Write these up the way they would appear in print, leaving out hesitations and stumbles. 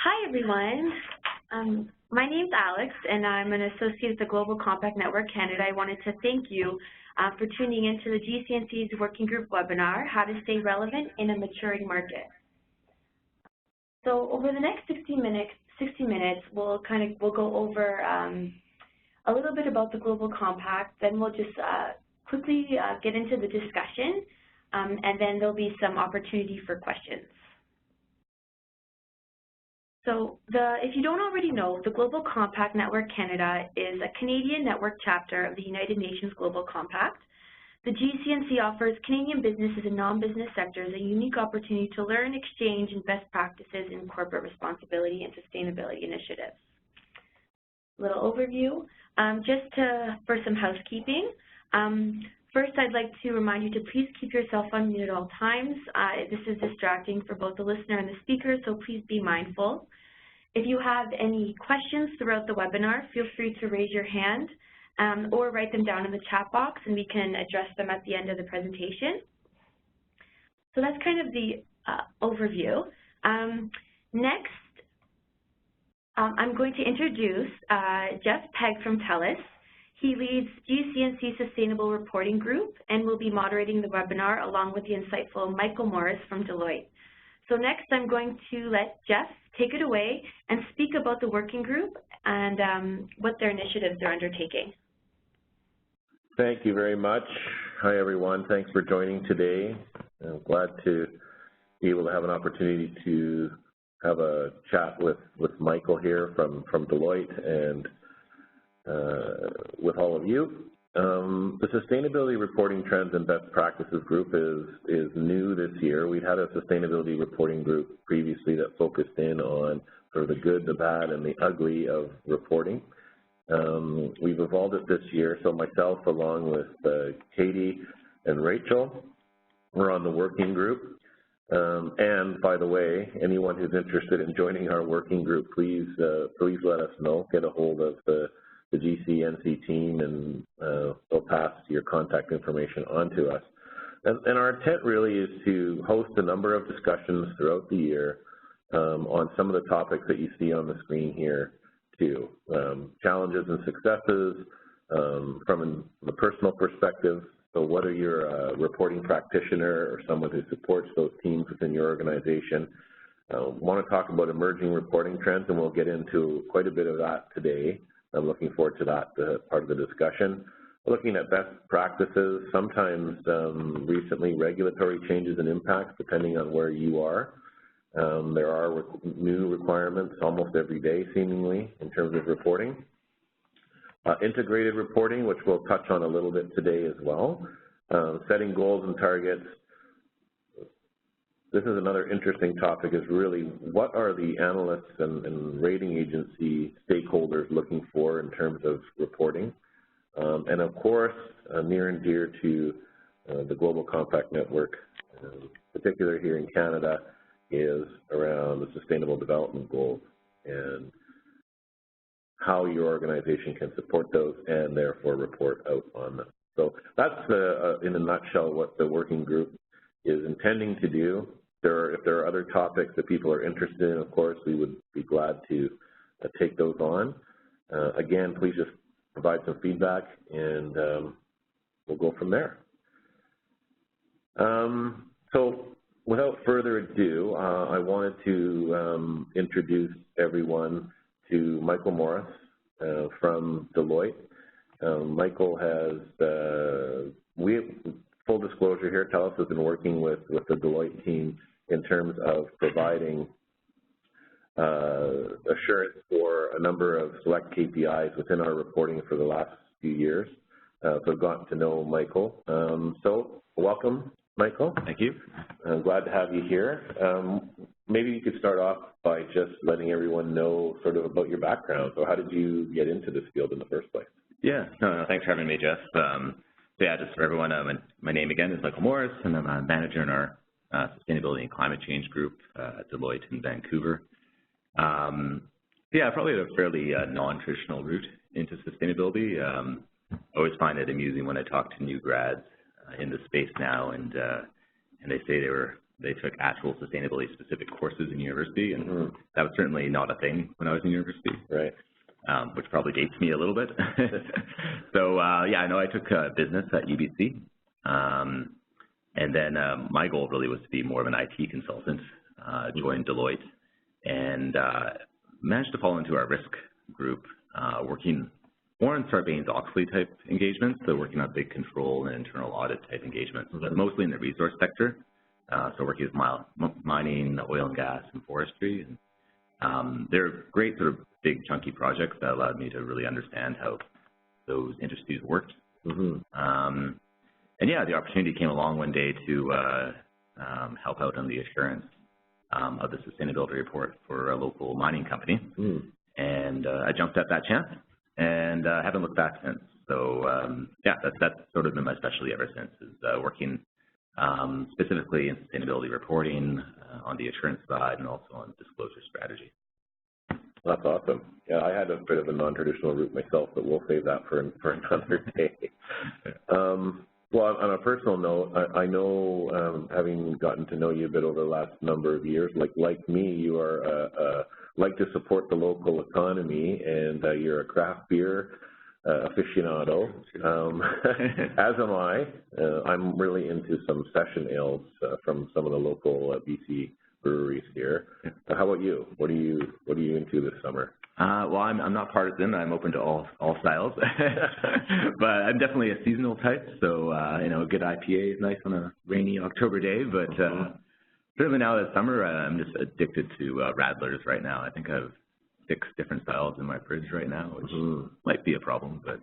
Hi, everyone. My name's Alex, and I'm an associate at the Global Compact Network Canada. I wanted to thank you for tuning into the GCNC's Working Group webinar, How to Stay Relevant in a Maturing Market. So over the next 60 minutes, we'll go over a little bit about the Global Compact, then we'll just quickly get into the discussion, and then there'll be some opportunity for questions. So if you don't already know, the Global Compact Network Canada is a Canadian network chapter of the United Nations Global Compact. The GCNC offers Canadian businesses and non-business sectors a unique opportunity to learn, exchange, and best practices in corporate responsibility and sustainability initiatives. A little overview, for some housekeeping. First, I'd like to remind you to please keep yourself on mute at all times. This is distracting for both the listener and the speaker, so please be mindful. If you have any questions throughout the webinar, feel free to raise your hand or write them down in the chat box, and we can address them at the end of the presentation. So that's kind of the overview. Next, I'm going to introduce Jeff Pegg from TELUS. He leads GCNC Sustainable Reporting Group and will be moderating the webinar along with the insightful Michael Morris from Deloitte. So next I'm going to let Jeff take it away and speak about the working group and what their initiatives are undertaking. Thank you very much. Hi everyone, thanks for joining today. I'm glad to be able to have an opportunity to have a chat with Michael here from Deloitte and with all of you. The Sustainability Reporting Trends and Best Practices group is new this year. We had a Sustainability Reporting group previously that focused in on sort of the good, the bad, and the ugly of reporting. We've evolved it this year, so myself along with Katie and Rachel, we're on the working group. And by the way, anyone who's interested in joining our working group, please let us know. Get a hold of the GCNC team, and they'll pass your contact information on to us. And our intent really is to host a number of discussions throughout the year on some of the topics that you see on the screen here too. Challenges and successes from the personal perspective. So whether you're a reporting practitioner or someone who supports those teams within your organization, want to talk about emerging reporting trends, and we'll get into quite a bit of that today. I'm looking forward to that part of the discussion. Looking at best practices, sometimes recently regulatory changes and impacts depending on where you are. There are new requirements almost every day seemingly in terms of reporting. Integrated reporting, which we'll touch on a little bit today as well. Setting goals and targets. This is another interesting topic, is really what are the analysts and rating agency stakeholders looking for in terms of reporting. And of course, near and dear to the Global Compact Network, particularly here in Canada, is around the Sustainable Development Goals and how your organization can support those and therefore report out on them. So that's, in a nutshell, what the working group is intending to do. If there are other topics that people are interested in, of course, we would be glad to take those on. Again, please just provide some feedback, and we'll go from there. So without further ado, I wanted to introduce everyone to Michael Morris from Deloitte. Michael has, full disclosure here, TELUS has been working with the Deloitte team in terms of providing assurance for a number of select KPIs within our reporting for the last few years. So I've gotten to know Michael. So welcome, Michael. Thank you. I'm glad to have you here. Maybe you could start off by just letting everyone know sort of about your background. So how did you get into this field in the first place? Yeah, no, thanks for having me, Jeff. So yeah, just for everyone, my name again is Michael Morris, and I'm a manager in our Sustainability and Climate Change group at Deloitte in Vancouver. Yeah, probably a fairly non-traditional route into sustainability. I always find it amusing when I talk to new grads in the space now, and they say they were they took actual sustainability-specific courses in university, and that was certainly not a thing when I was in university. Right. Which probably dates me a little bit. So, yeah, I know I took business at UBC, and then my goal really was to be more of an IT consultant, joined Deloitte, and managed to fall into our risk group, working more on Sarbanes-Oxley type engagements, so working on big control and internal audit type engagements, but mostly in the resource sector. So working with mining, oil and gas, and forestry. And they're great sort of big chunky projects that allowed me to really understand how those industries worked. And yeah, the opportunity came along one day to help out on the assurance of the sustainability report for a local mining company. And I jumped at that chance and haven't looked back since. So yeah, that's sort of been my specialty ever since, is working specifically in sustainability reporting on the assurance side and also on disclosure strategy. That's awesome. Yeah, I had a bit of a non-traditional route myself, but we'll save that for another day. Well, on a personal note, I know, having gotten to know you a bit over the last number of years, like me, you are like to support the local economy, and you're a craft beer aficionado, as am I. I'm really into some session ales from some of the local BC breweries here. How about you? What are you into this summer? Well, I'm not partisan. I'm open to all styles, but I'm definitely a seasonal type. So you know, a good IPA is nice on a rainy October day. But certainly now that summer, I'm just addicted to Radlers right now. I think I have 6 different styles in my fridge right now, which might be a problem, but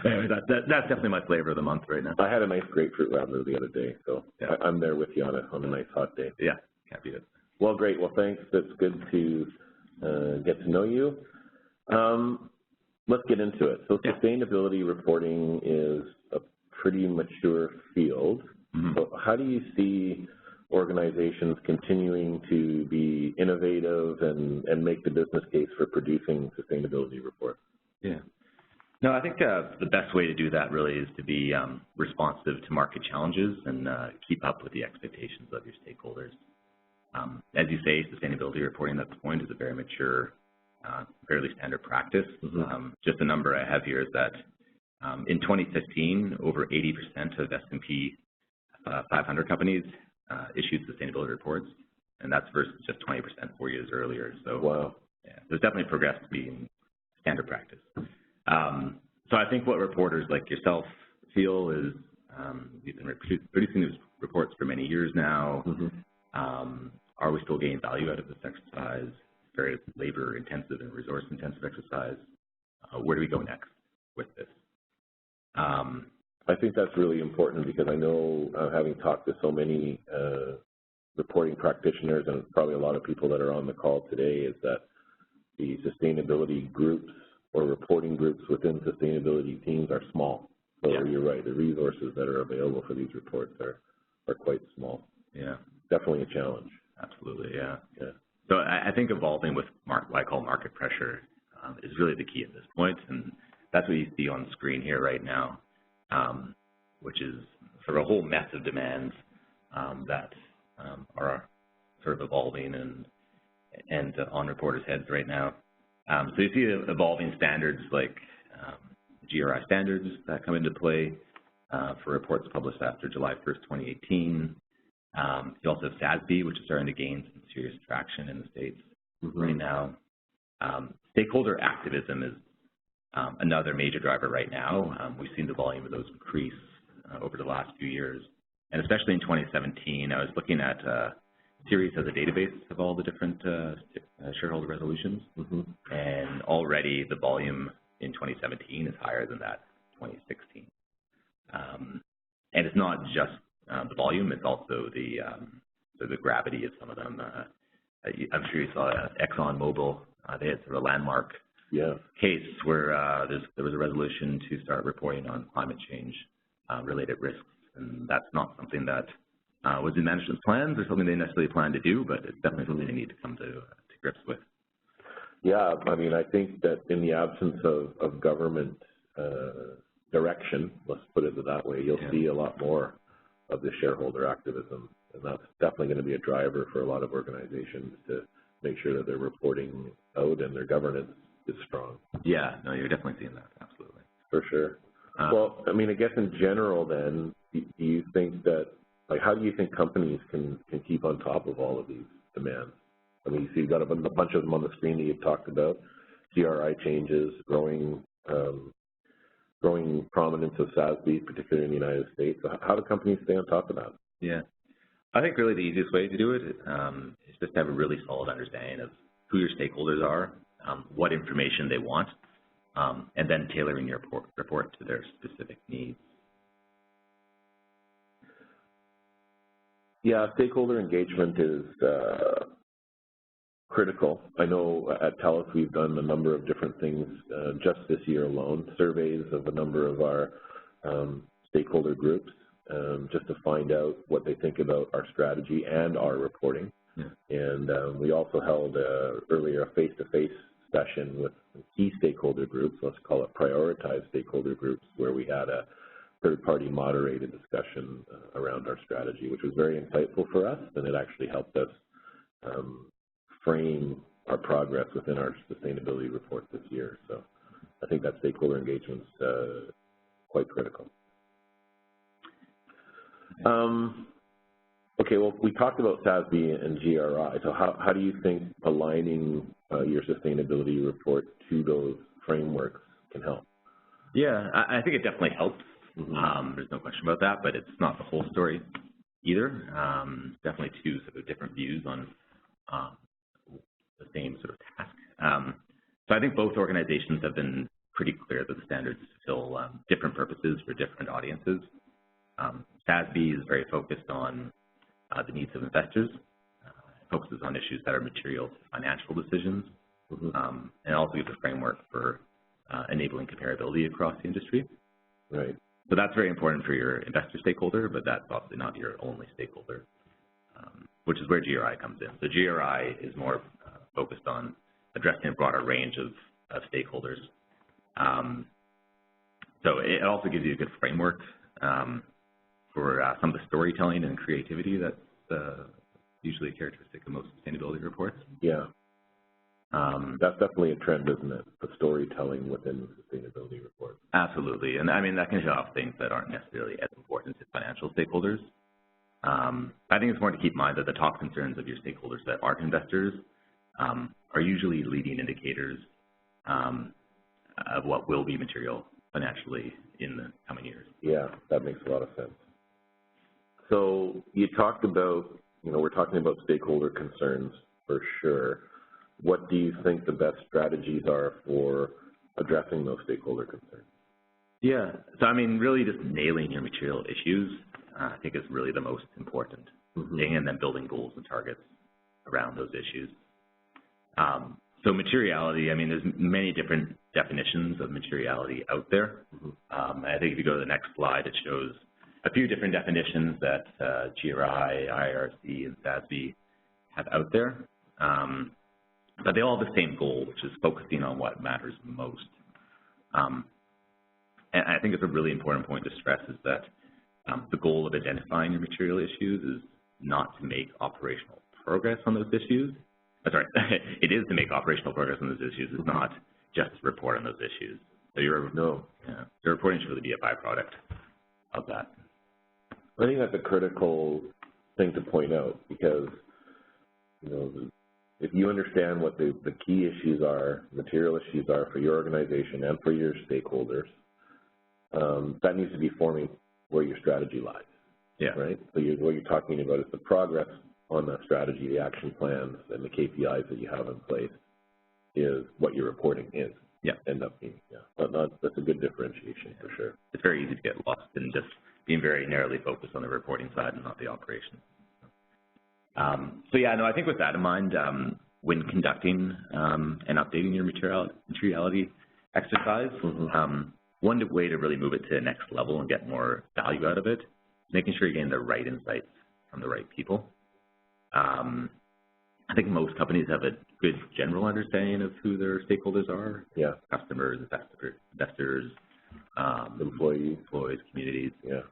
anyway, that's definitely my flavor of the month right now. I had a nice grapefruit Radler the other day, so yeah. I'm there with you on a nice hot day. Yeah, can't beat it. Well, great. Well, thanks. That's good to get to know you. Let's get into it. So sustainability reporting is a pretty mature field. So how do you see organizations continuing to be innovative and make the business case for producing sustainability reports? Yeah. No, I think the best way to do that really is to be responsive to market challenges and keep up with the expectations of your stakeholders. As you say, sustainability reporting at this point is a very mature, fairly standard practice. Just a number I have here is that in 2015, over 80% of S&P 500 companies issued sustainability reports, and that's versus just 20% 4 years earlier. So, wow. Yeah, there's definitely progressed to being standard practice. So I think what reporters like yourself feel is we've been producing these reports for many years now. Are we still getting value out of this exercise? Very labor-intensive and resource-intensive exercise. Where do we go next with this? I think that's really important because I know, having talked to so many reporting practitioners and probably a lot of people that are on the call today, is that the sustainability groups or reporting groups within sustainability teams are small. So you're right, the resources that are available for these reports are quite small. Yeah. Definitely a challenge. Absolutely, yeah. So I think evolving with what I call market pressure is really the key at this point, and that's what you see on the screen here right now. Which is sort of a whole mess of demands that are sort of evolving and on reporters' heads right now. So you see evolving standards like GRI standards that come into play for reports published after July 1st, 2018. You also have SASB, which is starting to gain some serious traction in the States right now. Stakeholder activism is another major driver right now. We've seen the volume of those increase over the last few years. And especially in 2017, I was looking at Series as a database of all the different shareholder resolutions. And already the volume in 2017 is higher than that 2016. And it's not just the volume, it's also the gravity of some of them. I'm sure you saw ExxonMobil, they had sort of a landmark case where there was a resolution to start reporting on climate change related risks, and that's not something that was in management's plans or something they necessarily plan to do, but it's definitely something they need to come to grips with. Yeah, I mean, I think that in the absence of government direction, let's put it that way, you'll see a lot more of the shareholder activism And that's definitely going to be a driver for a lot of organizations to make sure that they're reporting out and their governance is strong. Yeah, no, you're definitely seeing that, absolutely. For sure. Well, I mean, I guess in general then, do you think that, like, how do you think companies can keep on top of all of these demands? I mean, you see you've got a bunch of them on the screen that you've talked about, GRI changes, growing prominence of SASB, particularly in the United States. So how do companies stay on top of that? Yeah. I think really the easiest way to do it is just to have a really solid understanding of who your stakeholders are, what information they want, and then tailoring your report to their specific needs. Yeah, stakeholder engagement is critical. I know at TELUS we've done a number of different things just this year alone, surveys of a number of our stakeholder groups, just to find out what they think about our strategy and our reporting. Yeah. And we also held earlier a face-to-face session with key stakeholder groups, let's call it prioritized stakeholder groups, where we had a third-party moderated discussion around our strategy, which was very insightful for us, and it actually helped us frame our progress within our sustainability report this year. So I think that stakeholder engagement is quite critical. Okay, well, we talked about SASB and GRI. So how do you think aligning your sustainability report to those frameworks can help? Yeah, I think it definitely helps. There's no question about that, but it's not the whole story either. Definitely two sort of different views on the same sort of task. So I think both organizations have been pretty clear that the standards fulfill different purposes for different audiences. SASB is very focused on the needs of investors. It focuses on issues that are material to financial decisions, and also gives a framework for enabling comparability across the industry. Right. So that's very important for your investor stakeholder, but that's obviously not your only stakeholder, which is where GRI comes in. So GRI is more focused on addressing a broader range of stakeholders. So it also gives you a good framework for some of the storytelling and creativity that's usually a characteristic of most sustainability reports. Yeah. That's definitely a trend, isn't it? The storytelling within the sustainability report. Absolutely. And I mean, that can show off things that aren't necessarily as important to financial stakeholders. I think it's important to keep in mind that the top concerns of your stakeholders that aren't investors are usually leading indicators of what will be material financially in the coming years. Yeah, that makes a lot of sense. So you talked about, we're talking about stakeholder concerns for sure. What do you think the best strategies are for addressing those stakeholder concerns? Yeah, so I mean, really just nailing your material issues, I think is really the most important thing, and then building goals and targets around those issues. So materiality, I mean, there's many different definitions of materiality out there. I think if you go to the next slide, it shows a few different definitions that GRI, IRC, and SASB have out there. But they all have the same goal, which is focusing on what matters most. And I think it's a really important point to stress is that the goal of identifying your material issues is not to make operational progress on those issues. Sorry, it is to make operational progress on those issues. It's not just to report on those issues. So your reporting should really be a byproduct of that. I think that's a critical thing to point out because, if you understand what the key issues are, material issues are for your organization and for your stakeholders, that needs to be forming where your strategy lies. Yeah. Right? So what you're talking about is the progress on that strategy, the action plans, and the KPIs that you have in place is what your reporting is. Yeah. End up being. Yeah. That's a good differentiation for sure. It's very easy to get lost in just being very narrowly focused on the reporting side and not the operations. So yeah, no, I think with that in mind, when conducting and updating your materiality exercise, one way to really move it to the next level and get more value out of it is making sure you're getting the right insights from the right people. I think most companies have a good general understanding of who their stakeholders are. Yeah. Customers, investors, employees, communities. Yeah.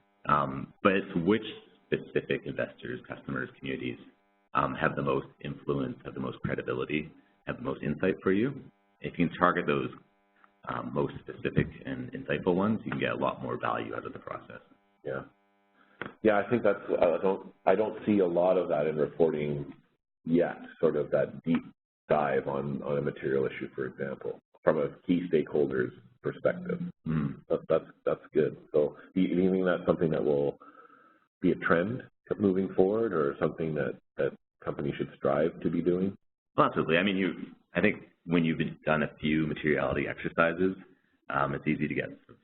But it's which specific investors, customers, communities have the most influence, have the most credibility, have the most insight for you. If you can target those most specific and insightful ones, you can get a lot more value out of the process. Yeah. Yeah, I think that's, I don't see a lot of that in reporting yet, sort of that deep dive on a material issue, for example, from a key stakeholder's perspective. That's good. So do you think that's something that will be a trend moving forward, or something that companies should strive to be doing? Well, absolutely. I mean, I think when you've done a few materiality exercises, it's easy to get sort of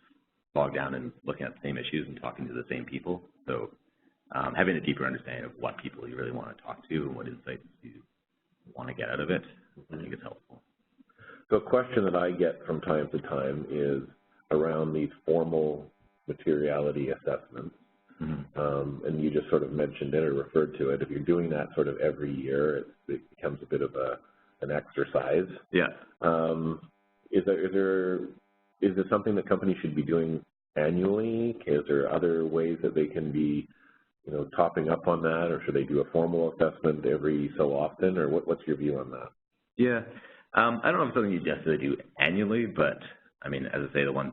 bogged down in looking at the same issues and talking to the same people. So having a deeper understanding of what people you really want to talk to and what insights you want to get out of it, I think is helpful. So a question that I get from time to time is around these formal materiality assessments. And you just sort of mentioned it or referred to it. If you're doing that sort of every year, it becomes a bit of an exercise. Yeah. Is there something that companies should be doing annually? Is there other ways that they can be, topping up on that, or should they do a formal assessment every so often, or what's your view on that? Yeah. I don't know if it's something you necessarily do annually, but I mean, as I say, on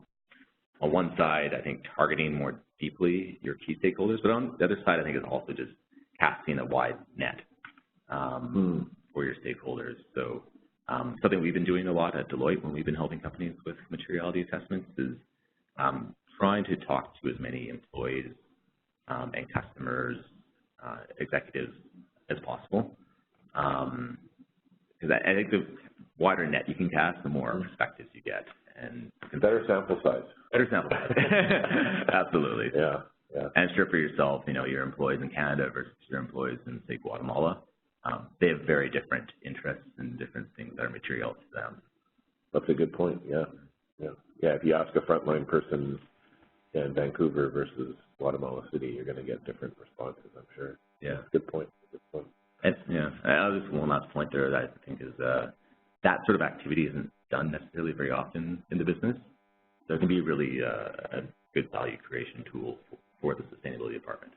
one side, I think targeting more deeply your key stakeholders, but on the other side, I think it's also just casting a wide net for your stakeholders. So something we've been doing a lot at Deloitte when we've been helping companies with materiality assessments is trying to talk to as many employees and customers, executives as possible. Because I think the wider net you can cast, the more perspectives you get. And better sample size. Better sample size. Absolutely. Yeah. Yeah. And sure, for yourself, your employees in Canada versus your employees in, say, Guatemala, they have very different interests and different things that are material to them. That's a good point. Yeah. Yeah. Yeah. If you ask a frontline person in Vancouver versus Guatemala City, you're going to get different responses, I'm sure. Yeah. Good point. Good point. And, yeah. Just one last point there that I think is that sort of activity isn't done necessarily very often in the business. So it can be really a good value creation tool for the sustainability department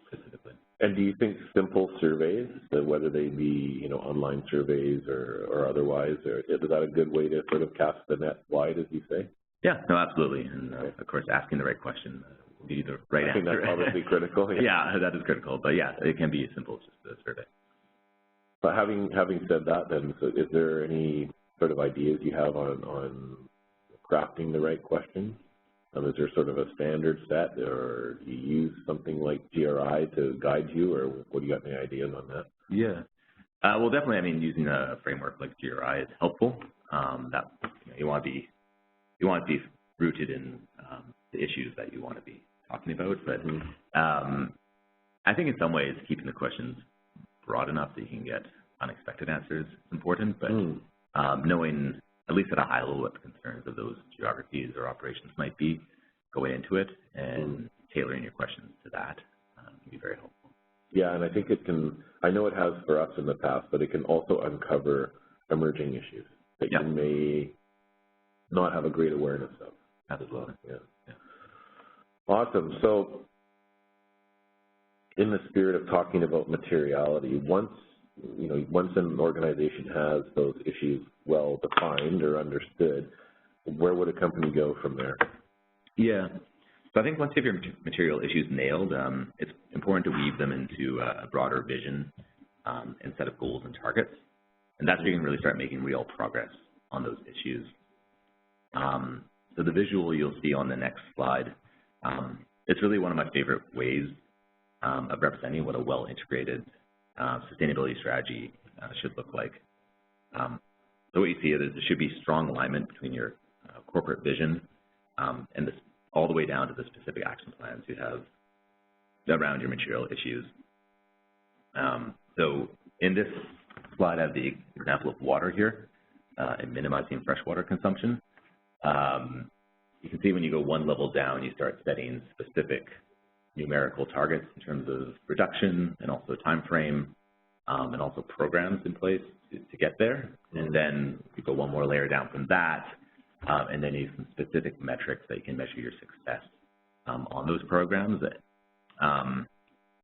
specifically. And do you think simple surveys, whether they be online surveys or otherwise, is that a good way to sort of cast the net wide, as you say? Yeah, no, absolutely. And of course, asking the right question will be the right answer. I think that's obviously critical. Yeah, that is critical. But yeah, it can be as simple as just a survey. But having said that, then, so is there any sort of ideas you have on crafting the right question? Is there sort of a standard set, or do you use something like GRI to guide you, or what do you got any ideas on that? Yeah. Well, definitely. I mean, using a framework like GRI is helpful. That you want to be rooted in the issues that you want to be talking about. But I think in some ways keeping the questions broad enough that you can get unexpected answers is important. But knowing, at least at a high level, what the concerns of those geographies or operations might be, going into it and tailoring your questions to that can be very helpful. Yeah, and I think it can, I know it has for us in the past, but it can also uncover emerging issues that you may not have a great awareness of. Absolutely. Yeah. Awesome. So in the spirit of talking about materiality, once an organization has those issues well defined or understood, where would a company go from there? Yeah. So I think once you have your material issues nailed, it's important to weave them into a broader vision and set of goals and targets. And that's where you can really start making real progress on those issues. So the visual you'll see on the next slide, it's really one of my favorite ways of representing what a well-integrated sustainability strategy should look like. So what you see is there should be strong alignment between your corporate vision and this, all the way down to the specific action plans you have around your material issues. So in this slide, I have the example of water here and minimizing freshwater consumption. You can see when you go one level down, you start setting specific numerical targets in terms of reduction and also time frame and also programs in place to get there. And then you go one more layer down from that, and then you have some specific metrics that you can measure your success on those programs.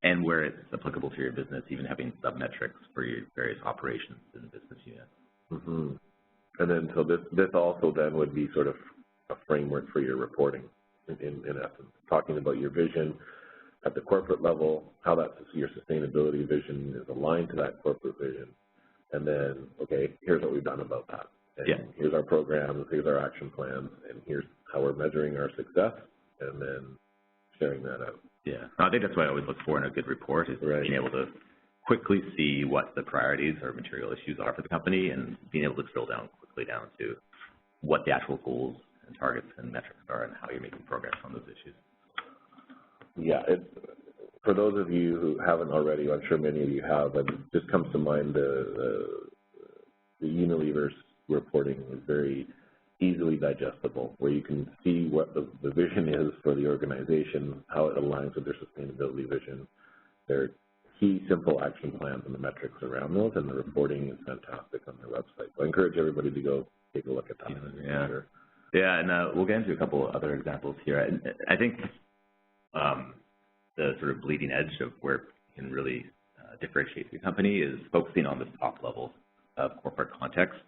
and where it's applicable to your business, even having sub-metrics for your various operations in the business unit. Mm-hmm. And then, so this also then would be sort of a framework for your reporting, in essence, talking about your vision at the corporate level, how that your sustainability vision is aligned to that corporate vision, and then, okay, here's what we've done about that. And yeah. Here's our programs, here's our action plans, and here's how we're measuring our success, and then sharing that out. Yeah, I think that's what I always look for in a good report is right. being able to quickly see what the priorities or material issues are for the company and being able to drill down quickly down to what the actual goals and targets and metrics are and how you're making progress on those issues. Yeah, for those of you who haven't already, I'm sure many of you have, it just comes to mind the Unilever's reporting is very easily digestible, where you can see what the vision is for the organization, how it aligns with their sustainability vision, their key simple action plans and the metrics around those, and the reporting is fantastic on their website. So I encourage everybody to go take a look at that. Yeah, sure. Yeah, and we'll get into a couple of other examples here. I think the sort of bleeding edge of where you can really differentiate the company is focusing on the top level of corporate context.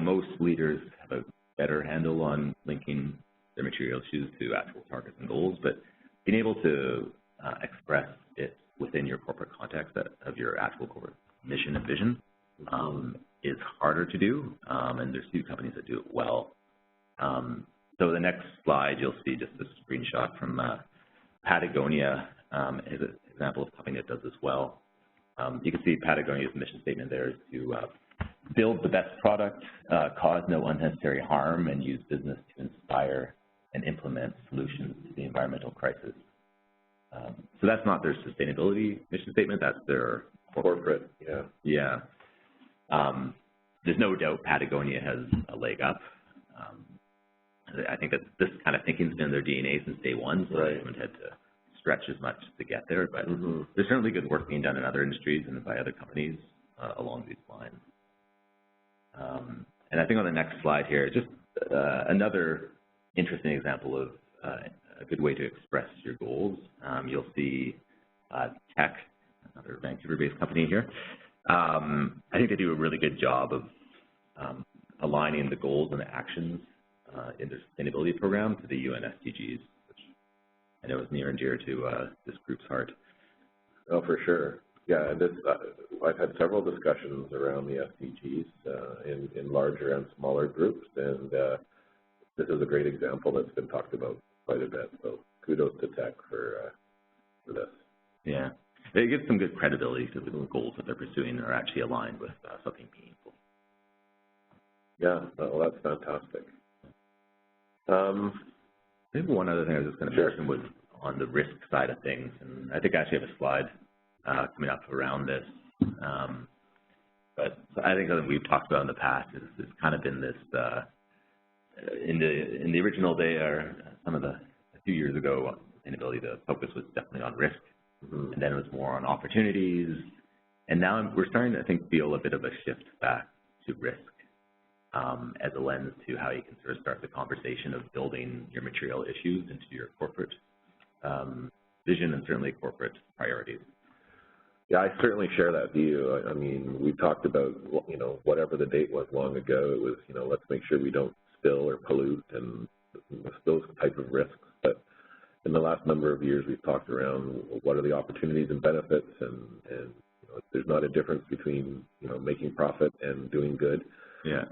Most leaders have a better handle on linking their material issues to actual targets and goals, but being able to express it within your corporate context of your actual corporate mission and vision is harder to do, and there's few companies that do it well. So the next slide, you'll see just a screenshot from Patagonia is an example of a company that does this well. You can see Patagonia's mission statement there is to build the best product, cause no unnecessary harm, and use business to inspire and implement solutions to the environmental crisis. So that's not their sustainability mission statement, that's their corporate. Yeah. Yeah. There's no doubt Patagonia has a leg up. I think that this kind of thinking's been in their DNA since day one, so they haven't had to stretch as much to get there, but there's certainly good work being done in other industries and by other companies along these lines. And I think on the next slide here, just another interesting example of a good way to express your goals. You'll see Tech, another Vancouver-based company here. I think they do a really good job of aligning the goals and the actions in their sustainability program to the UN SDGs, which I know is near and dear to this group's heart. Oh, for sure. Yeah, I've had several discussions around the SDGs in larger and smaller groups, and this is a great example that's been talked about quite a bit. So kudos to Tech for this. Yeah, it gives some good credibility to the goals that they're pursuing are actually aligned with something meaningful. Yeah, well, that's fantastic. Maybe one other thing I was just going to mention was on the risk side of things, and I think I actually have a slide coming up around this. But I think that we've talked about in the past is it's kind of been this in the original day or a few years ago, sustainability, the focus was definitely on risk, and then it was more on opportunities, and now we're starting to, I think, feel a bit of a shift back to risk as a lens to how you can sort of start the conversation of building your material issues into your corporate vision and certainly corporate priorities. Yeah, I certainly share that view. I mean, we talked about, whatever the date was long ago, it was, let's make sure we don't spill or pollute and those type of risks. But in the last number of years, we've talked around what are the opportunities and benefits, and there's not a difference between, making profit and doing good. Yeah.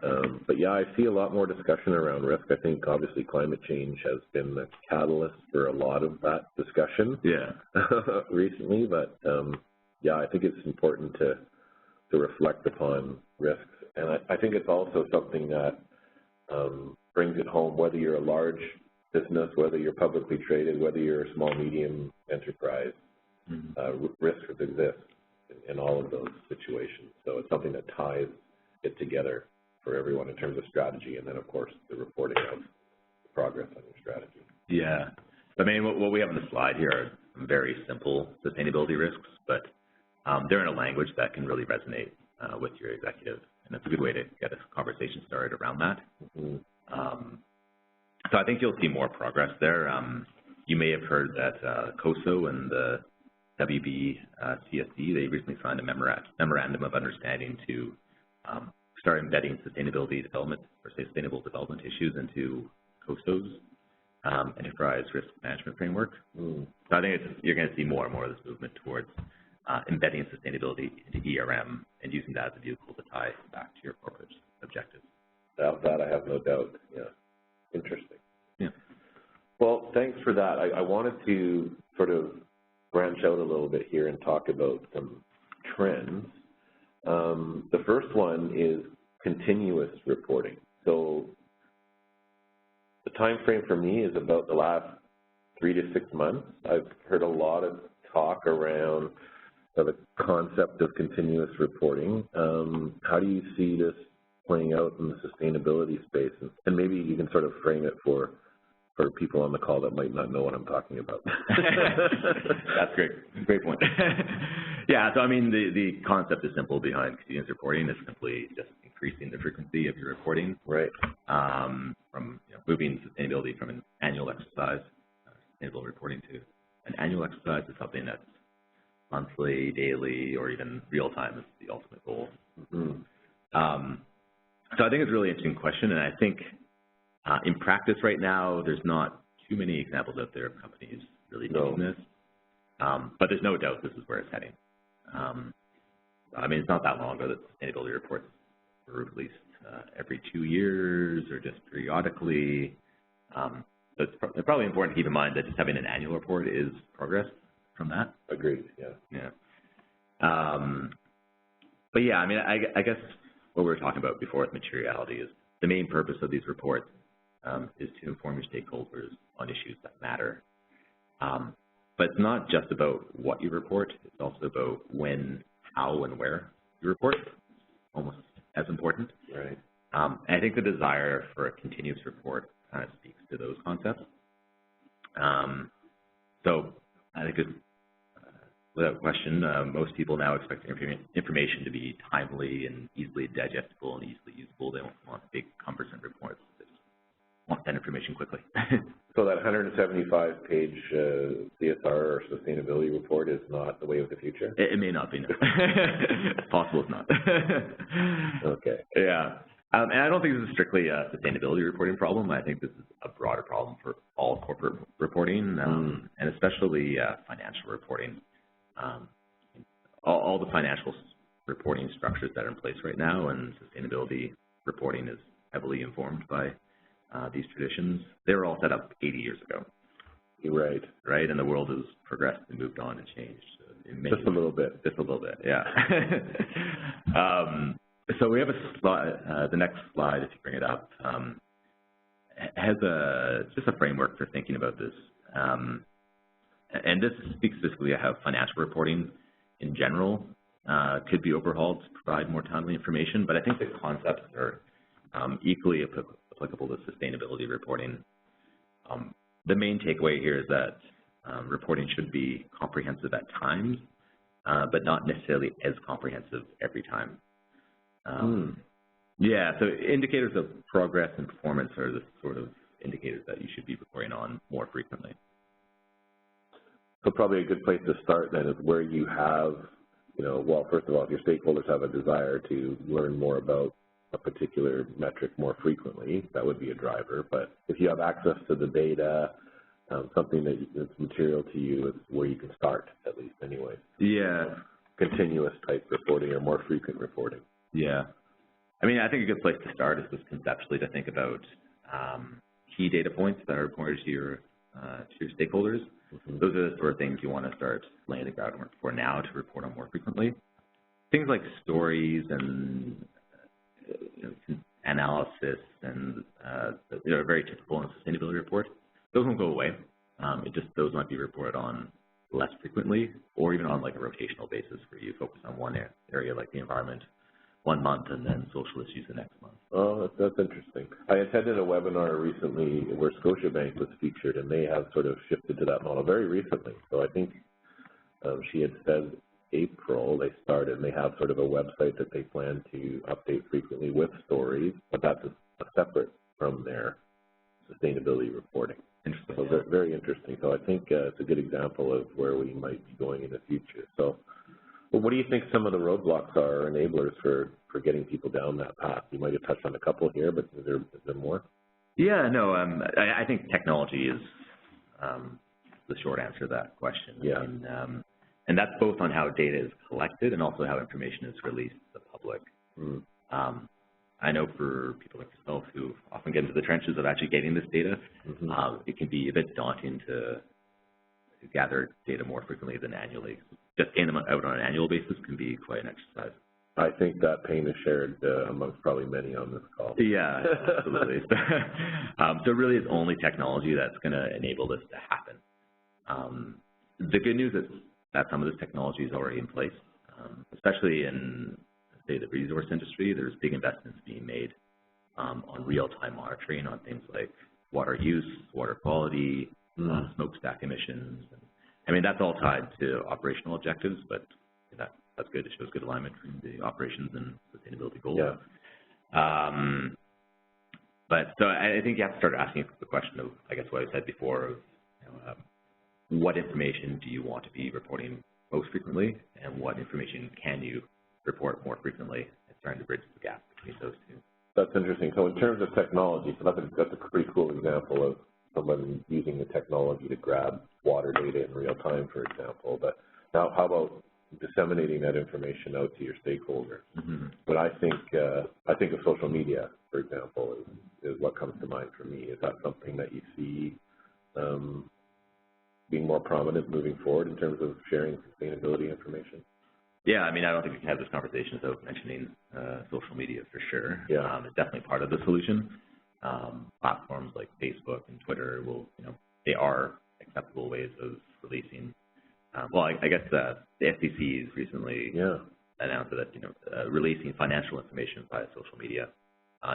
But yeah, I see a lot more discussion around risk. I think obviously climate change has been the catalyst for a lot of that discussion recently, but yeah, I think it's important to reflect upon risks. And I think it's also something that brings it home, whether you're a large business, whether you're publicly traded, whether you're a small, medium enterprise, risks exist in all of those situations. So it's something that ties it together for everyone in terms of strategy, and then, of course, the reporting of progress on your strategy. Yeah. I mean, what we have on the slide here are some very simple sustainability risks, but they're in a language that can really resonate with your executive, and it's a good way to get a conversation started around that. So I think you'll see more progress there. you may have heard that COSO and the WB-CSC, they recently signed a memorandum of understanding to start embedding sustainability development, or sustainable development issues into COSO's enterprise risk management framework. So I think you're going to see more and more of this movement towards embedding sustainability into ERM and using that as a vehicle to tie back to your corporate objectives. That I have no doubt. Yeah, interesting. Yeah. Well, thanks for that. I wanted to sort of branch out a little bit here and talk about some trends. The first one is continuous reporting. So the time frame for me is about the last 3 to 6 months. I've heard a lot of talk around the concept of continuous reporting. How do you see this playing out in the sustainability space? And maybe you can sort of frame it for people on the call that might not know what I'm talking about. That's great. Great point. Yeah, so I mean, the concept is simple behind continuous reporting. It's simply just increasing the frequency of your reporting. Right. From moving sustainability from an annual exercise, sustainable reporting, to an annual exercise is something that's monthly, daily, or even real time is the ultimate goal. So I think it's a really interesting question, and I think in practice right now, there's not too many examples out there of companies really doing this, but there's no doubt this is where it's heading. I mean, it's not that long ago that sustainability reports were released every 2 years or just periodically. So it's probably important to keep in mind that just having an annual report is progress from that. Agreed, yeah. Yeah. But yeah, I mean, I guess what we were talking about before with materiality is the main purpose of these reports is to inform your stakeholders on issues that matter. But it's not just about what you report, it's also about when, how, and where you report. Almost as important. Right. And I think the desire for a continuous report kind of speaks to those concepts. So I think it's, without question, most people now expect information to be timely and easily digestible and easily usable. They don't want big, cumbersome reports. They just want that information quickly. So that 175-page CSR or sustainability report is not the way of the future? It may not be, no. It's possible it's not. Okay. Yeah. And I don't think this is strictly a sustainability reporting problem. I think this is a broader problem for all corporate reporting, and especially financial reporting. All the financial reporting structures that are in place right now, and sustainability reporting is heavily informed by these traditions. They were all set up 80 years ago. Right. Right, and the world has progressed and moved on and changed. Just a little bit. Just a little bit, yeah. So we have a slide, the next slide, if you bring it up, has just a framework for thinking about this. And this speaks specifically to how financial reporting in general could be overhauled to provide more timely information, but I think the concepts are equally applicable to sustainability reporting. The main takeaway here is that reporting should be comprehensive at times, but not necessarily as comprehensive every time. Yeah, so indicators of progress and performance are the sort of indicators that you should be reporting on more frequently. So probably a good place to start then is where you have, well, first of all, if your stakeholders have a desire to learn more about a particular metric more frequently, that would be a driver. But if you have access to the data, something that's material to you is where you can start, at least anyway. Yeah. Continuous type reporting or more frequent reporting. Yeah. I mean, I think a good place to start is just conceptually to think about key data points that are reported to your stakeholders. Those are the sort of things you want to start laying the groundwork for now to report on more frequently. Things like stories and analysis and they're very typical in a sustainability report. Those won't go away. Those might be reported on less frequently, or even on like a rotational basis where you focus on one area like the environment 1 month and then social issues the next month. Oh, that's interesting. I attended a webinar recently where Scotiabank was featured, and they have sort of shifted to that model very recently. So I think she had said April they started, and they have sort of a website that they plan to update frequently with stories, but that's separate from their sustainability reporting. Interesting. So very interesting. So I think it's a good example of where we might be going in the future. So well, what do you think some of the roadblocks are, or enablers for getting people down that path? You might have touched on a couple here, but is there more? Yeah, no, I think technology is the short answer to that question. Yeah. And that's both on how data is collected and also how information is released to the public. Mm. I know for people like yourself who often get into the trenches of actually getting this data, it can be a bit daunting to gather data more frequently than annually. Just getting them out on an annual basis can be quite an exercise. I think that pain is shared amongst probably many on this call. Yeah, absolutely. So really it's only technology that's going to enable this to happen. The good news is that some of this technology is already in place, especially in, say, the resource industry. There's big investments being made on real-time monitoring on things like water use, water quality, smokestack emissions. I mean, that's all tied to operational objectives, but that's good. It shows good alignment between the operations and sustainability goals. Yeah. But so I think you have to start asking the question of, I guess, what I said before, of what information do you want to be reporting most frequently, and what information can you report more frequently, and trying to bridge the gap between those two. That's interesting. So in terms of technology, so that's a pretty cool example of someone using the technology to grab water data in real time, for example. But now, how about disseminating that information out to your stakeholders? When I think of social media, for example, is what comes to mind for me. Is that something that you see being more prominent moving forward in terms of sharing sustainability information? Yeah, I mean, I don't think we can have this conversation without mentioning social media for sure. Yeah. It's definitely part of the solution. Platforms like Facebook and Twitter they are acceptable ways of releasing. Well, I guess the SEC has recently announced that releasing financial information via social media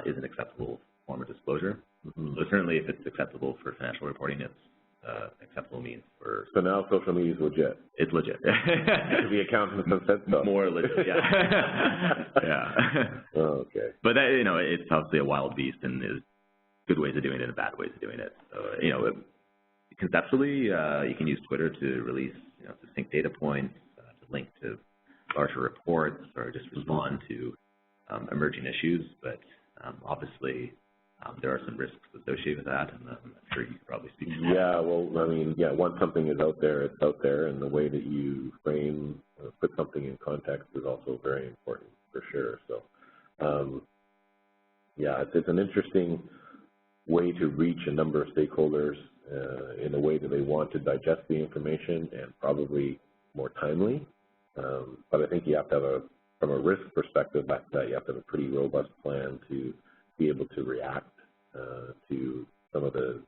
is an acceptable form of disclosure. So certainly, if it's acceptable for financial reporting, it's acceptable means for. So now social media is legit. It's legit. The accountants have said so. More legit, yeah. Yeah. Oh, okay. But that, it's obviously a wild beast, and there's good ways of doing it and bad ways of doing it. So conceptually, you can use Twitter to release succinct data points, to link to larger reports, or just respond to emerging issues. But obviously, there are some risks associated with that, and I'm sure you could probably speak to that. Yeah, well, I mean, once something is out there, it's out there, and the way that you frame, put something in context is also very important, for sure. So, it's an interesting way to reach a number of stakeholders in a way that they want to digest the information, and probably more timely. But I think you have to have from a risk perspective, that you have to have a pretty robust plan to be able to react to some of the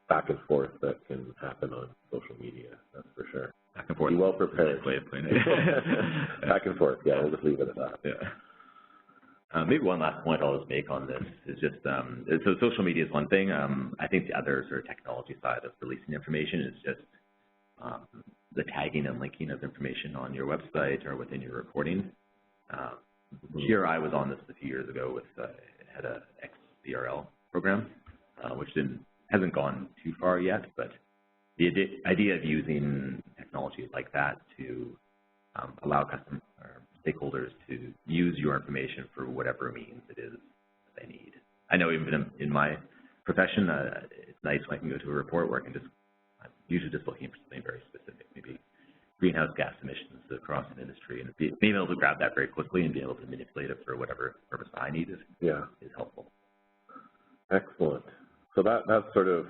back and forth that can happen on social media. That's for sure. Back and forth. Be well prepared. Way of putting it. Back and forth. Yeah, we'll just leave it at that. Yeah. Maybe one last point I'll just make on this is just so social media is one thing. I think the other sort of technology side of releasing information is just the tagging and linking of information on your website or within your reporting. GRI was on this a few years ago with had a XBRL program, which hasn't gone too far yet, but the idea of using technology like that to allow customers or stakeholders to use your information for whatever means it is they need. I know even in my profession, it's nice when I can go to a report where I'm usually just looking for something very specific, maybe greenhouse gas emissions across an industry, and being able to grab that very quickly and being able to manipulate it for whatever purpose I need is helpful. Excellent. So that's sort of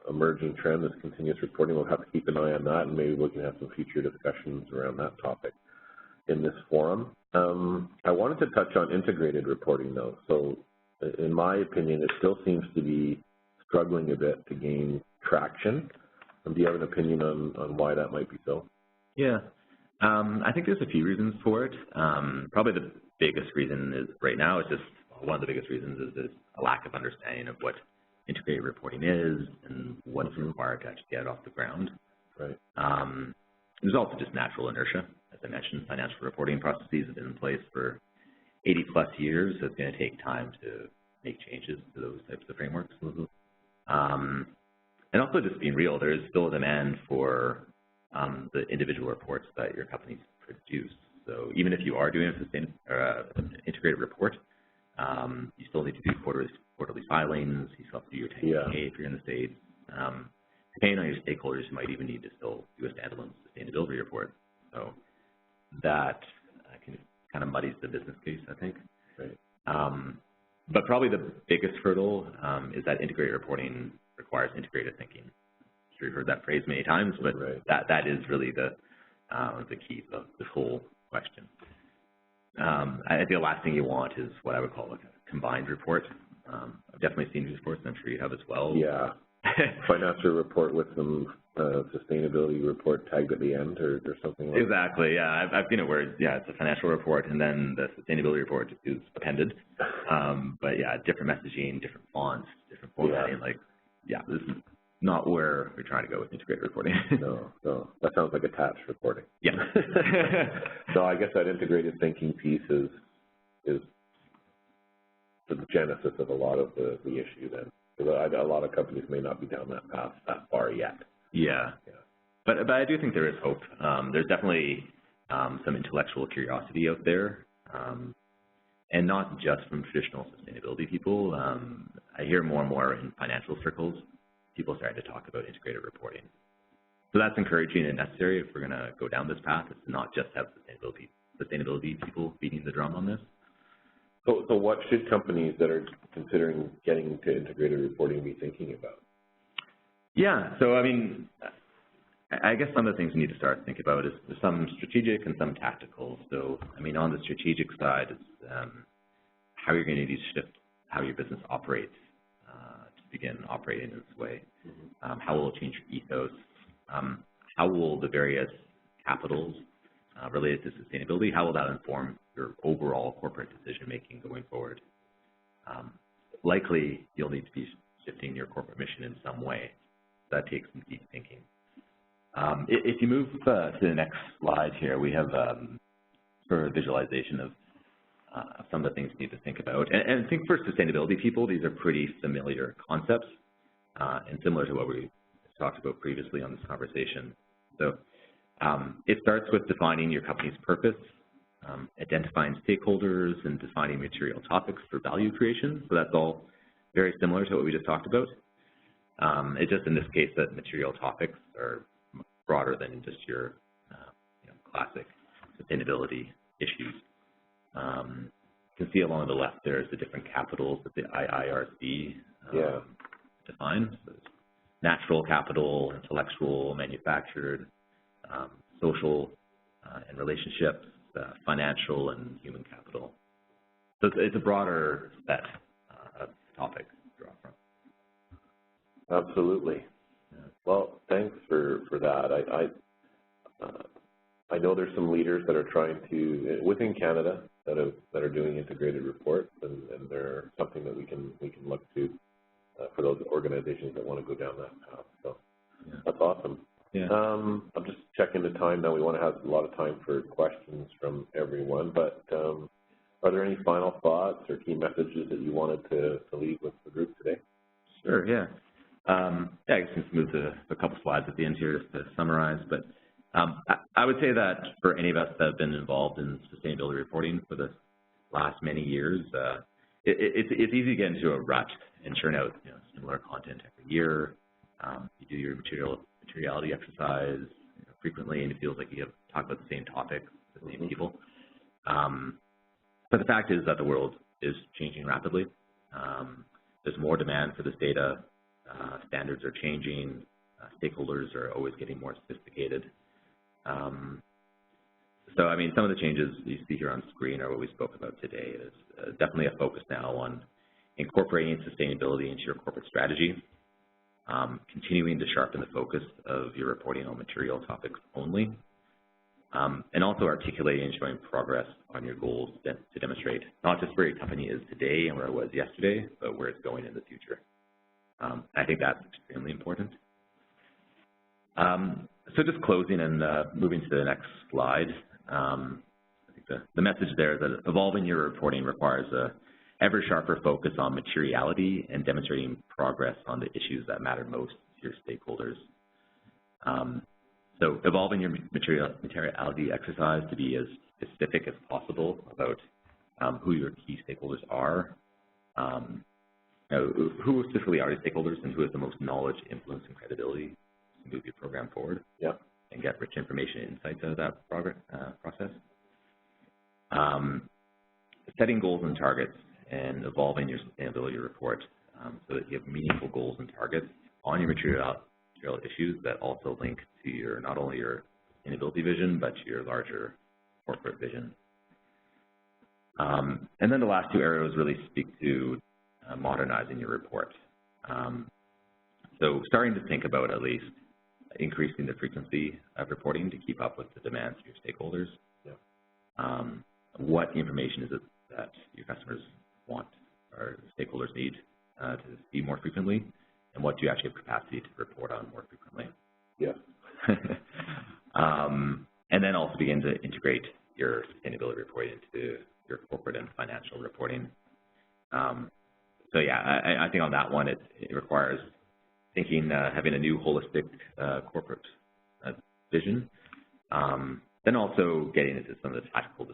emerging trend, this continuous reporting. We'll have to keep an eye on that, and maybe we can have some future discussions around that topic in this forum. I wanted to touch on integrated reporting, though. So in my opinion, it still seems to be struggling a bit to gain traction. Do you have an opinion on why that might be so? Yeah. I think there's a few reasons for it. Probably the biggest reason is right now is just one of the biggest reasons is a lack of understanding of what integrated reporting is and what's required to actually get it off the ground. Right. There's also just natural inertia. As I mentioned, financial reporting processes have been in place for 80 plus years, so it's going to take time to make changes to those types of frameworks. And also just being real, there is still a demand for the individual reports that your companies produce. So even if you are doing an integrated report, you still need to do quarterly filings. You still have to do your 10K if you're in the States. Depending on your stakeholders, you might even need to still do a standalone sustainability report. So that kind of muddies the business case, I think. Right. But probably the biggest hurdle is that integrated reporting requires integrated thinking. I'm sure you've heard that phrase many times, but that is really the key of this whole question. I think the last thing you want is what I would call like a combined report. I've definitely seen these reports, and I'm sure you have as well. Yeah. Financial report with some sustainability report tagged at the end or something like that. Exactly, yeah. I've seen it where, it's a financial report and then the sustainability report is appended. But yeah, different messaging, different fonts, different formatting. This is not where we're trying to go with integrated reporting. No. That sounds like attached reporting. Yeah. So I guess that integrated thinking piece is the genesis of a lot of the issue then. A lot of companies may not be down that path that far yet. Yeah. But I do think there is hope. There's definitely some intellectual curiosity out there, and not just from traditional sustainability people. I hear more and more in financial circles, people starting to talk about integrated reporting. So that's encouraging and necessary if we're going to go down this path. It's not just have sustainability people beating the drum on this. So what should companies that are considering getting to integrated reporting be thinking about? Yeah, so I mean, I guess some of the things we need to start thinking about is some strategic and some tactical. So, I mean, on the strategic side, it's how you're going to need to shift how your business operates to begin operating in this way. How will it change your ethos? How will the various capitals related to sustainability, how will that inform your overall corporate decision-making going forward? Likely, you'll need to be shifting your corporate mission in some way. That takes some deep thinking. If you move to the next slide here, we have sort of a visualization of some of the things you need to think about. And I think for sustainability people, these are pretty familiar concepts and similar to what we talked about previously on this conversation. So it starts with defining your company's purpose, identifying stakeholders, and defining material topics for value creation. So that's all very similar to what we just talked about. It's just in this case that material topics are broader than just your classic sustainability issues. You can see along the left there's the different capitals that the IIRC defines. So there's natural capital, intellectual, manufactured, social and relationships, financial and human capital. So it's a broader set of topics to draw from. Absolutely. Well, thanks for that. I know there's some leaders that are trying to within Canada that are doing integrated reports, and they're something that we can look to for those organizations that want to go down that path. So that's awesome. Yeah. I'm just checking the time now. We want to have a lot of time for questions from everyone, but are there any final thoughts or key messages that you wanted to leave with the group today? Sure, yeah. I guess we can move to a couple slides at the end here just to summarize, but I would say that for any of us that have been involved in sustainability reporting for the last many years, it's easy to get into a rut and churn out similar content every year. You do your materiality exercise frequently, and it feels like you have to talk about the same topics, the same people. But the fact is that the world is changing rapidly. There's more demand for this data. Standards are changing. Stakeholders are always getting more sophisticated. So, I mean, some of the changes you see here on screen are what we spoke about today. There's definitely a focus now on incorporating sustainability into your corporate strategy, continuing to sharpen the focus of your reporting on material topics only, and also articulating and showing progress on your goals to demonstrate not just where your company is today and where it was yesterday, but where it's going in the future. I think that's extremely important. So just closing and moving to the next slide, I think the message there is that evolving your reporting requires a ever sharper focus on materiality and demonstrating progress on the issues that matter most your stakeholders. So evolving your materiality exercise to be as specific as possible about who your key stakeholders are, who specifically are your stakeholders and who has the most knowledge, influence, and credibility to move your program forward. Yeah. And get rich information and insights out of that process. Setting goals and targets and evolving your sustainability report so that you have meaningful goals and targets on your material issues that also link to your, not only your sustainability vision, but to your larger corporate vision. And then the last two areas really speak to modernizing your report. So starting to think about at least increasing the frequency of reporting to keep up with the demands of your stakeholders. Yeah. What information is it that your customers want or stakeholders need to see more frequently, and what do you actually have capacity to report on more frequently? Yeah. And then also begin to integrate your sustainability reporting into your corporate and financial reporting. So yeah, I think on that one, it requires thinking, having a new holistic corporate vision, then also getting into some of the tactical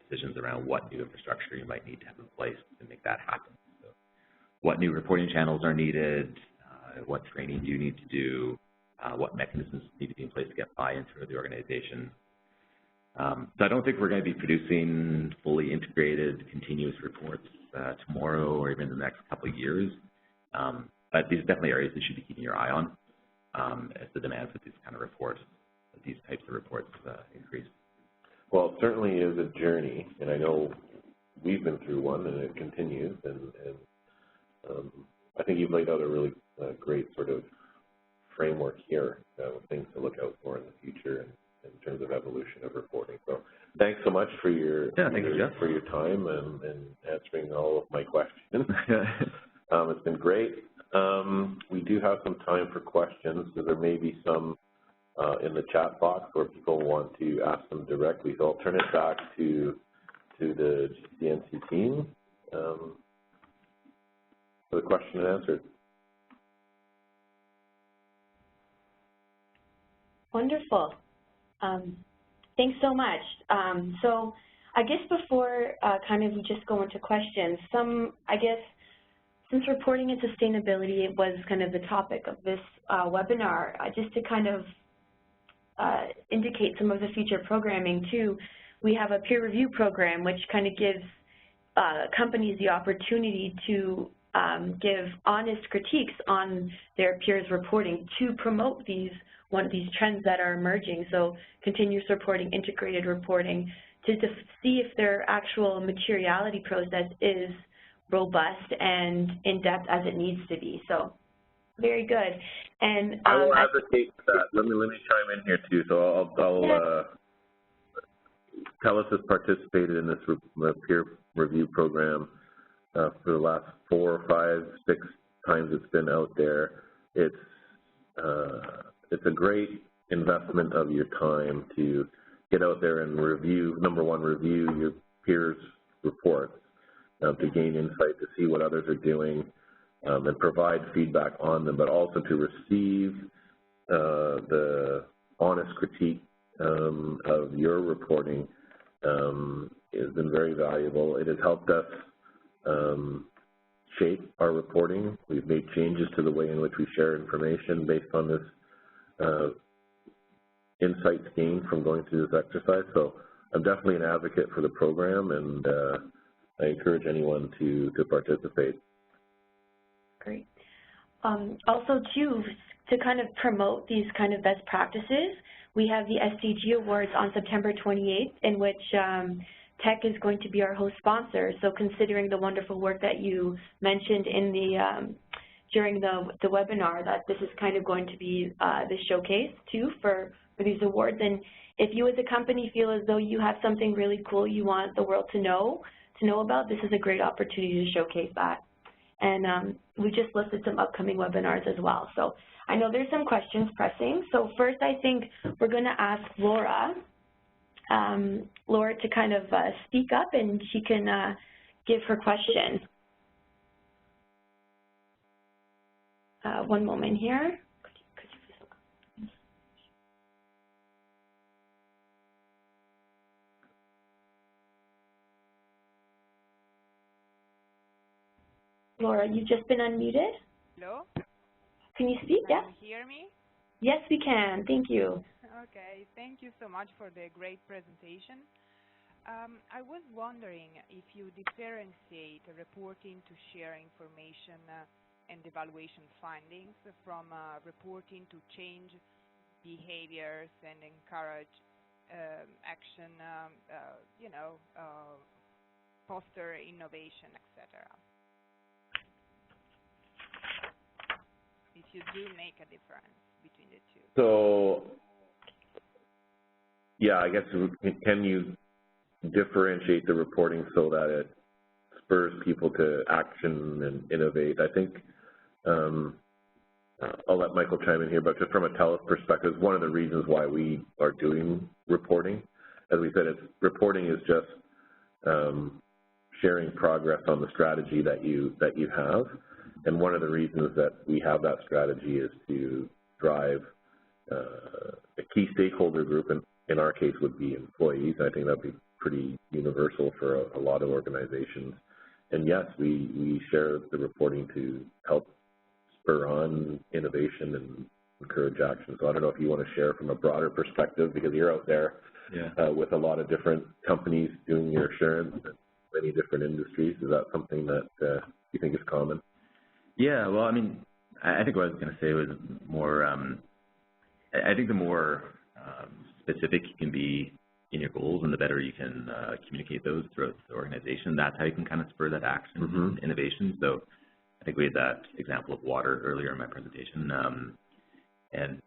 decisions around what new infrastructure you might need to have in place to make that happen. So what new reporting channels are needed, what training do you need to do, what mechanisms need to be in place to get buy-in through the organization. So I don't think we're going to be producing fully integrated, continuous reports tomorrow or even in the next couple of years. But these are definitely areas that you should be keeping your eye on as the demand for these kind of reports, these types of reports increase. Well, it certainly is a journey, and I know we've been through one, and it continues. And I think you've laid out a really great sort of framework here of things to look out for in the future in terms of evolution of reporting. So thanks so much for your for your time and answering all of my questions. It's been great. We do have some time for questions, so there may be some in the chat box where people want to ask them directly. So I'll turn it back to the GCNC team for the question and answer. Wonderful. Thanks so much. So I guess before kind of we just go into questions, since reporting and sustainability was kind of the topic of this webinar, just to kind of indicate some of the future programming too, we have a peer review program which kind of gives companies the opportunity to give honest critiques on their peers' reporting to promote these trends that are emerging. So continuous reporting, integrated reporting, to see if their actual materiality process is robust and in-depth as it needs to be. So very good. And I will advocate for that. Let me chime in here too. So I'll TELUS has participated in this peer review program for the last 4, 5, 6 times it's been out there. It's a great investment of your time to get out there and review, number one, review your peers' reports to gain insight, to see what others are doing, and provide feedback on them, but also to receive the honest critique of your reporting has been very valuable. It has helped us shape our reporting. We've made changes to the way in which we share information based on this insights gained from going through this exercise. So I'm definitely an advocate for the program, and I encourage anyone to participate. Great. Also, too, to kind of promote these kind of best practices, we have the SDG Awards on September 28th, in which Tech is going to be our host sponsor. So considering the wonderful work that you mentioned in the during the webinar, that this is kind of going to be the showcase, too, for these awards. And if you as a company feel as though you have something really cool you want the world to know about, this is a great opportunity to showcase that. And we just listed some upcoming webinars as well. So I know there's some questions pressing. So first, I think we're going to ask Laura to kind of speak up, and she can give her question. One moment here. Laura, you've just been unmuted. Hello? Can you speak? Yes? Can you hear me? Yes, we can. Thank you. Okay, thank you so much for the great presentation. I was wondering if you differentiate reporting to share information and evaluation findings from reporting to change behaviors and encourage action, foster innovation, etc. If you do make a difference between the two. So, yeah, I guess, can you differentiate the reporting so that it spurs people to action and innovate? I think I'll let Michael chime in here, but just from a TELUS perspective, one of the reasons why we are doing reporting, as we said, reporting is just sharing progress on the strategy that you have, and one of the reasons that we have that strategy is to drive a key stakeholder group, and in our case would be employees. I think that would be pretty universal for a lot of organizations. And yes, we share the reporting to help spur on innovation and encourage action. So I don't know if you want to share from a broader perspective, because you're out there with a lot of different companies doing your assurance in many different industries. Is that something that you think is common? Yeah, well, I mean, I think what I was going to say was more, I think the more specific you can be in your goals and the better you can communicate those throughout the organization, that's how you can kind of spur that action and innovation. So I think we had that example of water earlier in my presentation. And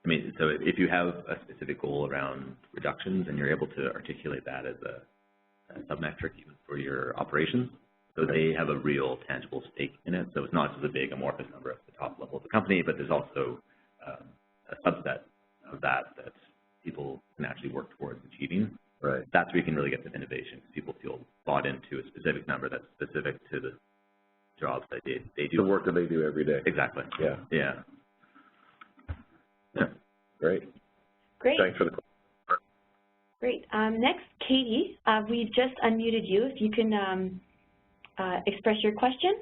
I mean, so if you have a specific goal around reductions and you're able to articulate that as a sub-metric even for your operations, so they have a real tangible stake in it. So it's not just a big amorphous number at the top level of the company, but there's also a subset of that people can actually work towards achieving. Right. That's where you can really get the innovation, because people feel bought into a specific number that's specific to the jobs that they do. The work that they do every day. Exactly. Yeah. Yeah. Yeah. Great. Great. Thanks for the question. Great. Next, Katie, we've just unmuted you. If you can express your question.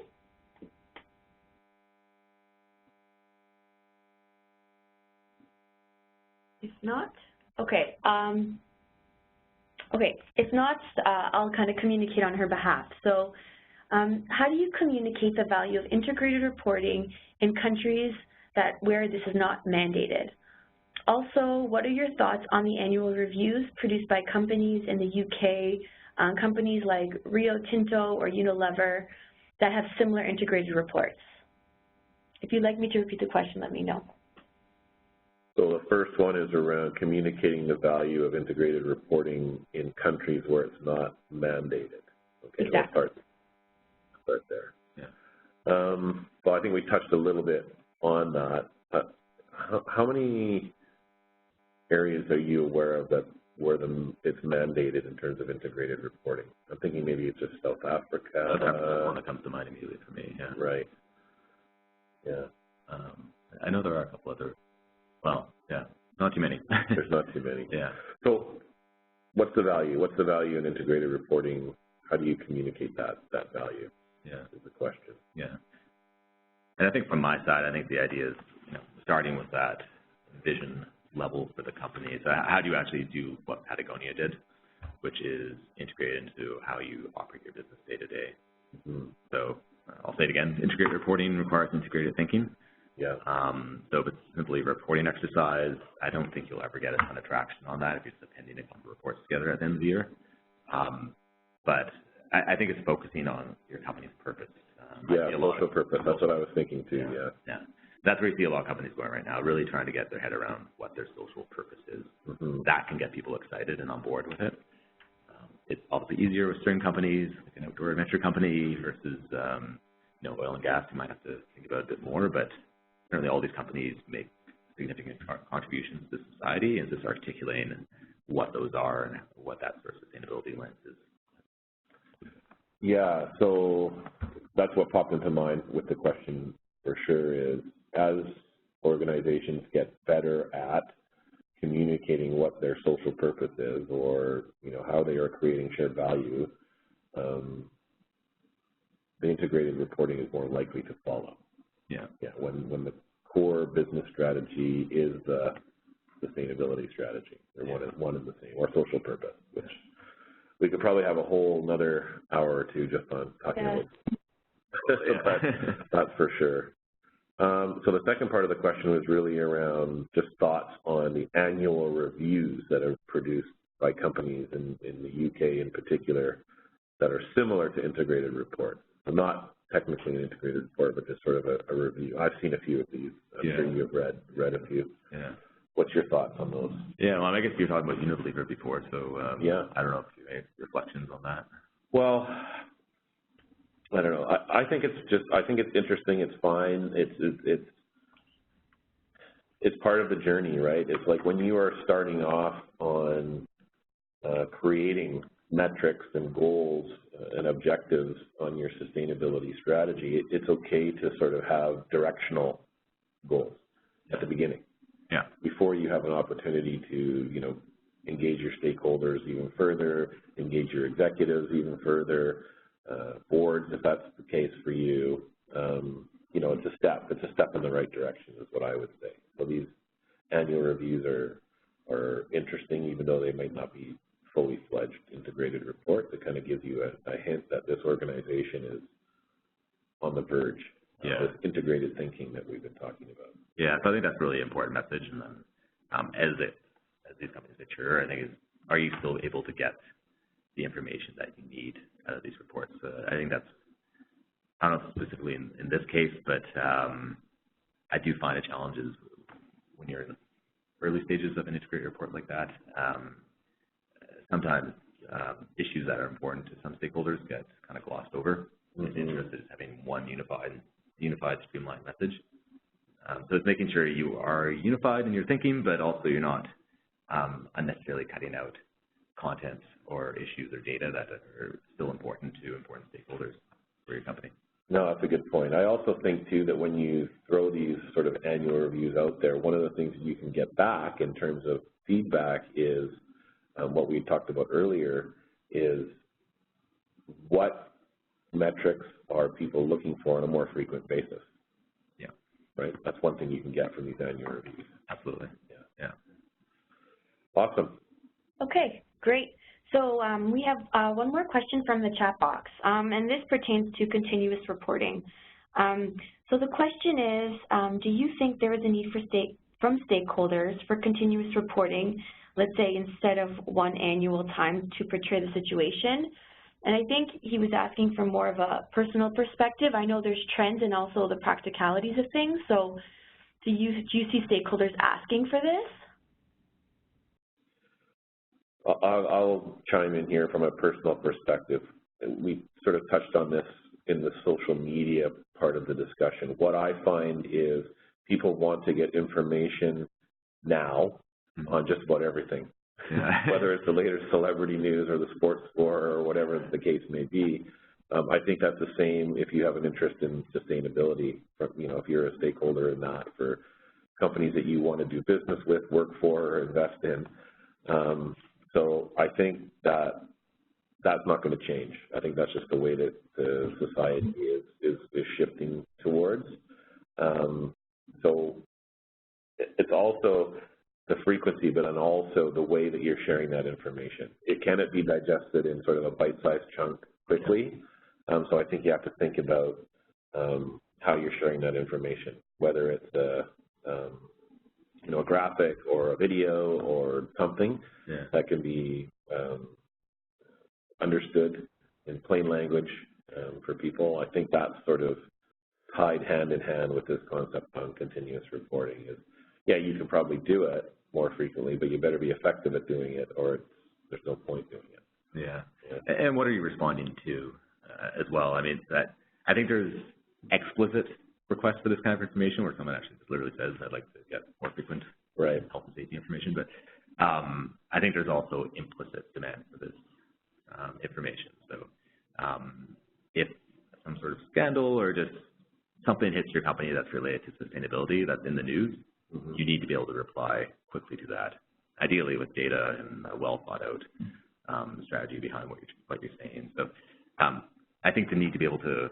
If not, okay. Okay, if not, I'll kind of communicate on her behalf. So how do you communicate the value of integrated reporting in countries where this is not mandated? Also, what are your thoughts on the annual reviews produced by companies in the UK, companies like Rio Tinto or Unilever that have similar integrated reports? If you'd like me to repeat the question, let me know. So the first one is around communicating the value of integrated reporting in countries where it's not mandated. Okay, exactly. We'll start there. Yeah. Well, I think we touched a little bit on that. How many areas are you aware of where it's mandated in terms of integrated reporting? I'm thinking maybe it's just South Africa. South Africa is one that comes to mind immediately for me. Yeah. Right. Yeah. I know there are a couple other. Well, yeah, not too many. There's not too many. Yeah. So what's the value? What's the value in integrated reporting? How do you communicate that value? Yeah. Is the question. Yeah. And I think from my side, I think the idea is, starting with that vision level for the company. So how do you actually do what Patagonia did, which is integrate into how you operate your business day to day? So I'll say it again, integrated reporting requires integrated thinking. Yeah. So if it's simply a reporting exercise, I don't think you'll ever get a ton of traction on that if you're just appending a couple of reports together at the end of the year. But I think it's focusing on your company's purpose. Social purpose. That's what I was thinking too. Yeah. That's where you see a lot of companies going right now, really trying to get their head around what their social purpose is. That can get people excited and on board with it. It's obviously easier with certain companies, like an outdoor adventure company versus oil and gas. You might have to think about it a bit more, but certainly all these companies make significant contributions to society, and just articulating what those are and what that sort of sustainability lens is. Yeah, so that's what popped into mind with the question for sure is, as organizations get better at communicating what their social purpose is, or how they are creating shared value, the integrated reporting is more likely to follow. Yeah. Yeah, when the core business strategy is the sustainability strategy, or one is the same, or social purpose, which we could probably have a whole another hour or two just on talking about. That's for sure. So the second part of the question was really around just thoughts on the annual reviews that are produced by companies in the UK in particular that are similar to integrated reports. So not technically an integrated report, but just sort of a review. I've seen a few of these. I'm sure you've read a few. Yeah. What's your thoughts on those? Yeah, well, I guess you were talking about Unilever before, so I don't know if you have any reflections on that. Well, I don't know. I think it's interesting. It's fine. It's part of the journey, right? It's like when you are starting off on creating metrics and goals and objectives on your sustainability strategy, it's okay to sort of have directional goals at the beginning. Yeah. Before you have an opportunity to, engage your stakeholders even further, engage your executives even further, boards, if that's the case for you, it's a step. It's a step in the right direction is what I would say. So these annual reviews are interesting, even though they might not be fully fledged integrated reports. It kind of gives you a hint that this organization is on the verge of this integrated thinking that we've been talking about. Yeah, so I think that's a really important message. And then as these companies mature, I think are you still able to get the information that you need out of these reports? I think that's, I don't know specifically in this case, but I do find it challenges when you're in the early stages of an integrated report like that. Sometimes issues that are important to some stakeholders get kind of glossed over. Mm-hmm. Interested in having one unified, streamlined message. So it's making sure you are unified in your thinking, but also you're not unnecessarily cutting out content or issues or data that are still important to important stakeholders for your company. No, that's a good point. I also think, too, that when you throw these sort of annual reviews out there, one of the things that you can get back in terms of feedback is what we talked about earlier is what metrics are people looking for on a more frequent basis. Yeah. Right? That's one thing you can get from these annual reviews. Absolutely. Yeah. Awesome. Okay, great. So we have one more question from the chat box, and this pertains to continuous reporting. So the question is, do you think there is a need from stakeholders for continuous reporting, let's say instead of one annual time to portray the situation? And I think he was asking from more of a personal perspective. I know there's trends and also the practicalities of things. So do you see stakeholders asking for this? I'll chime in here from a personal perspective. We sort of touched on this in the social media part of the discussion. What I find is people want to get information now on just about everything. Yeah. Whether it's the latest celebrity news or the sports score or whatever the case may be. I think that's the same if you have an interest in sustainability, if you're a stakeholder in that for companies that you want to do business with, work for, or invest in. So I think that that's not going to change. I think that's just the way that the society is shifting towards. So it's also the frequency, but then also the way that you're sharing that information. Can it be digested in sort of a bite-sized chunk quickly? So I think you have to think about how you're sharing that information, whether it's a graphic or a video or something that can be understood in plain language for people. I think that's sort of tied hand in hand with this concept on continuous reporting is, you can probably do it more frequently, but you better be effective at doing it or there's no point doing it. Yeah. And what are you responding to as well? I mean, I think there's explicit requests for this kind of information where someone actually literally says, I'd like to get more frequent health and safety information, but I think there's also implicit demand for this information. So if some sort of scandal or just something hits your company that's related to sustainability that's in the news, you need to be able to reply quickly to that, ideally with data and a well thought out strategy behind what you're saying. So I think the need to be able to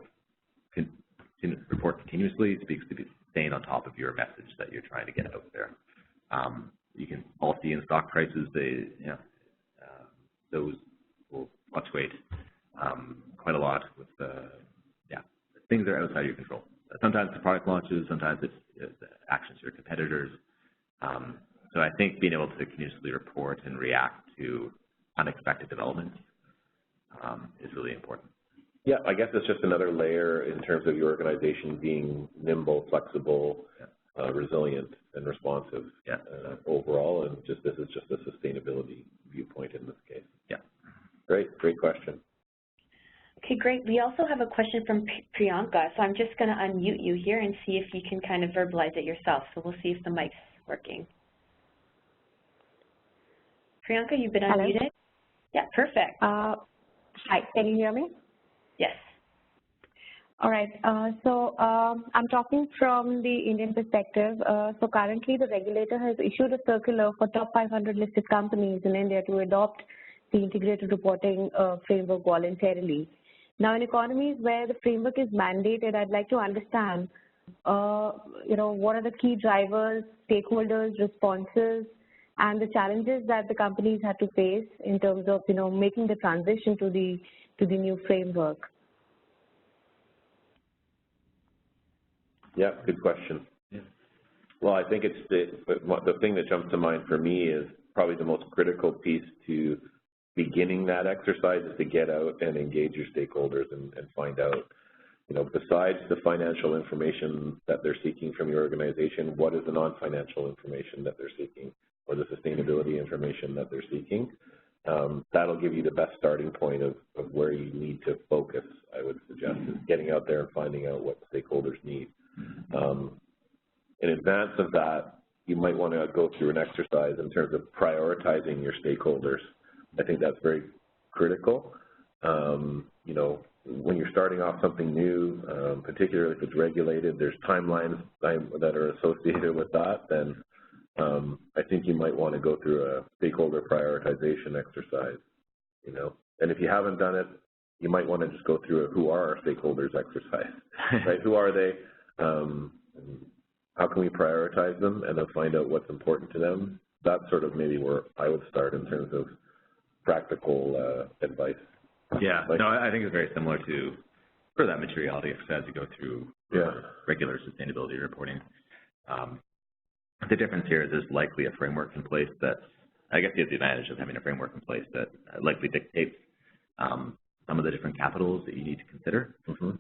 report continuously speaks to staying on top of your message that you're trying to get out there. You can all see in stock prices, those will fluctuate quite a lot with things that are outside your control. Sometimes it's product launches, sometimes it's actions of your competitors. So I think being able to continuously report and react to unexpected developments is really important. Yeah, I guess it's just another layer in terms of your organization being nimble, flexible, resilient, and responsive overall, and this is just a sustainability viewpoint in this case. Yeah. Great question. Okay, great. We also have a question from Priyanka, so I'm just going to unmute you here and see if you can kind of verbalize it yourself. So we'll see if the mic's working. Priyanka, you've been unmuted? Hello? Yeah, perfect. Hi, can you hear me? Yes. All right. I'm talking from the Indian perspective. So currently the regulator has issued a circular for top 500 listed companies in India to adopt the integrated reporting framework voluntarily. Now, in economies where the framework is mandated, I'd like to understand, what are the key drivers, stakeholders, responses, and the challenges that the companies had to face in terms of, making the transition to the new framework. Yeah, good question. Yeah. Well, I think it's the thing that jumps to mind for me is probably the most critical piece to beginning that exercise is to get out and engage your stakeholders and find out, besides the financial information that they're seeking from your organization, what is the non-financial information that they're seeking or the sustainability information that they're seeking. That'll give you the best starting point of where you need to focus, I would suggest, is getting out there and finding out what stakeholders need. In advance of that, you might want to go through an exercise in terms of prioritizing your stakeholders. I think that's very critical. When you're starting off something new, particularly if it's regulated, there's timelines that are associated with that, then I think you might want to go through a stakeholder prioritization exercise, And if you haven't done it, you might want to just go through a who are our stakeholders exercise, right? Who are they? How can we prioritize them and then find out what's important to them? That's sort of maybe where I would start in terms of practical advice. Yeah, no, I think it's very similar to that materiality exercise you go through regular sustainability reporting. The difference here is there's likely a framework in place that, I guess you have the advantage of having a framework in place that likely dictates some of the different capitals that you need to consider. So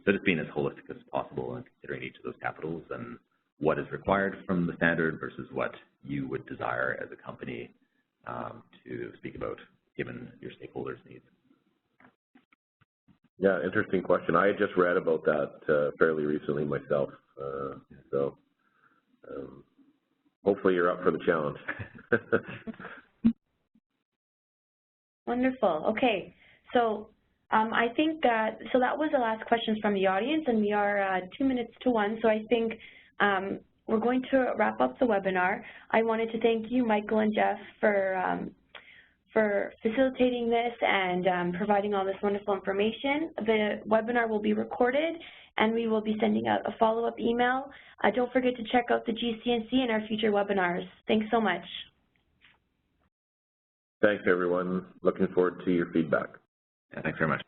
just being as holistic as possible and considering each of those capitals and what is required from the standard versus what you would desire as a company to speak about given your stakeholders' needs. Yeah, interesting question. I had just read about that fairly recently myself. So hopefully you're up for the challenge. Wonderful. Okay. So I think that was the last questions from the audience, and we are 2 minutes to 1. So I think we're going to wrap up the webinar. I wanted to thank you, Michael and Jeff, for facilitating this and providing all this wonderful information. The webinar will be recorded, and we will be sending out a follow-up email. Don't forget to check out the GCNC and our future webinars. Thanks so much. Thanks, everyone. Looking forward to your feedback. Yeah, thanks very much.